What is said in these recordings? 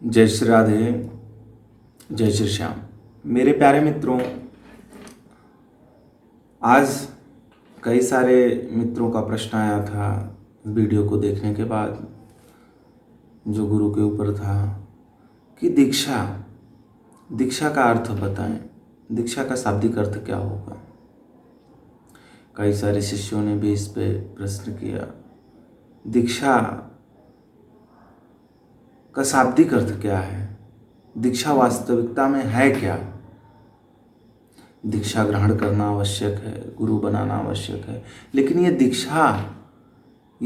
जय श्री राधे, जय श्री श्याम। मेरे प्यारे मित्रों, आज कई सारे मित्रों का प्रश्न आया था वीडियो को देखने के बाद, जो गुरु के ऊपर था कि दीक्षा का अर्थ बताएं, दीक्षा का शाब्दिक अर्थ क्या होगा। कई सारे शिष्यों ने भी इस पे प्रश्न किया, दीक्षा का शाब्दिक अर्थ क्या है, दीक्षा वास्तविकता में है क्या। दीक्षा ग्रहण करना आवश्यक है, गुरु बनाना आवश्यक है, लेकिन ये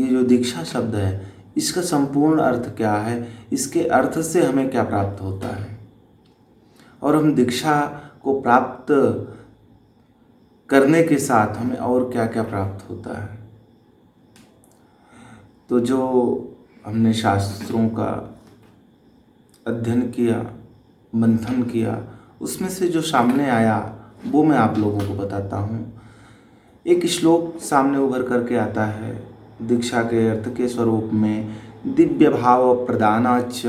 जो दीक्षा शब्द है, इसका संपूर्ण अर्थ क्या है, इसके अर्थ से हमें क्या प्राप्त होता है और हम दीक्षा को प्राप्त करने के साथ हमें और क्या क्या प्राप्त होता है। तो जो हमने शास्त्रों का अध्ययन किया, मंथन किया, उसमें से जो सामने आया वो मैं आप लोगों को बताता हूँ। एक श्लोक सामने उभर करके आता है दीक्षा के अर्थ के स्वरूप में, दिव्य भाव प्रदानाच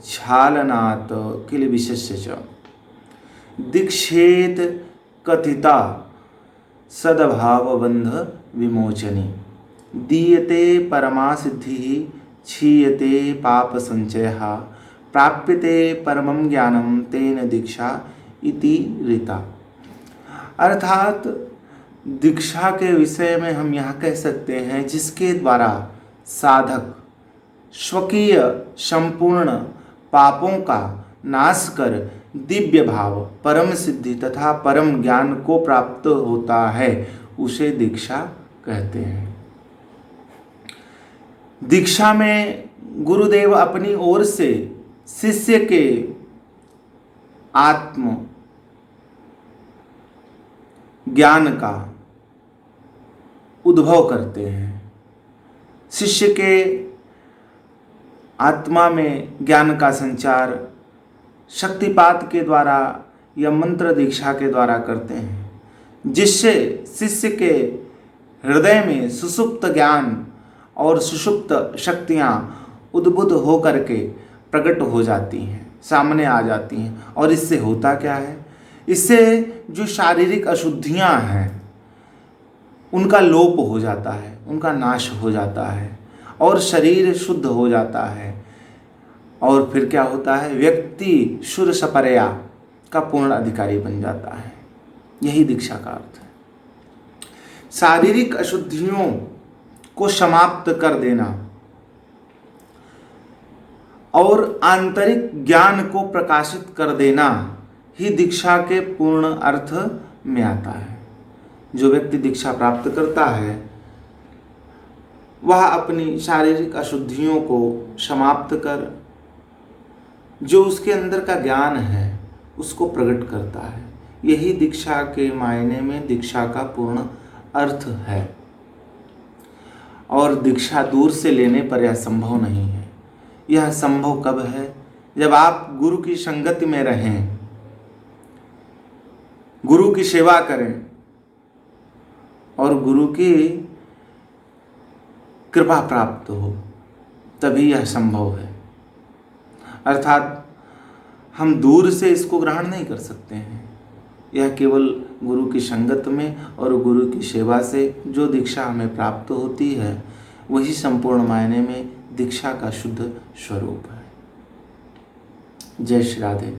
छालनात् किल विशेष्य च दीक्षेत कथिता सद्भावबंध विमोचनी दीयते परमा सिद्धि क्षीयते पाप संचयः प्राप्यते परमं ज्ञानम तेन दीक्षा इति रीता। अर्थात दीक्षा के विषय में हम यह कह सकते हैं जिसके द्वारा साधक स्वकीय संपूर्ण पापों का नाश कर दिव्य भाव, परम सिद्धि तथा परम ज्ञान को प्राप्त होता है, उसे दीक्षा कहते हैं। दीक्षा में गुरुदेव अपनी ओर से शिष्य के आत्म ज्ञान का उद्भव करते हैं। शिष्य के आत्मा में ज्ञान का संचार शक्तिपात के द्वारा या मंत्र दीक्षा के द्वारा करते हैं, जिससे शिष्य के हृदय में सुषुप्त ज्ञान और सुषुप्त शक्तियाँ उद्भुत होकर के प्रकट हो जाती हैं, सामने आ जाती हैं। और इससे होता क्या है, इससे जो शारीरिक अशुद्धियाँ हैं उनका लोप हो जाता है, उनका नाश हो जाता है और शरीर शुद्ध हो जाता है। और फिर क्या होता है, व्यक्ति शुद्ध सपरया का पूर्ण अधिकारी बन जाता है। यही दीक्षा का अर्थ है। शारीरिक अशुद्धियों को समाप्त कर देना और आंतरिक ज्ञान को प्रकाशित कर देना ही दीक्षा के पूर्ण अर्थ में आता है। जो व्यक्ति दीक्षा प्राप्त करता है वह अपनी शारीरिक अशुद्धियों को समाप्त कर जो उसके अंदर का ज्ञान है उसको प्रकट करता है। यही दीक्षा के मायने में दीक्षा का पूर्ण अर्थ है। और दीक्षा दूर से लेने पर यह संभव नहीं है। यह संभव कब है, जब आप गुरु की संगति में रहें, गुरु की सेवा करें और गुरु की कृपा प्राप्त हो, तभी यह संभव है। अर्थात हम दूर से इसको ग्रहण नहीं कर सकते हैं। यह केवल गुरु की संगत में और गुरु की सेवा से जो दीक्षा हमें प्राप्त होती है, वही संपूर्ण मायने में दीक्षा का शुद्ध स्वरूप है। जय श्री राधे।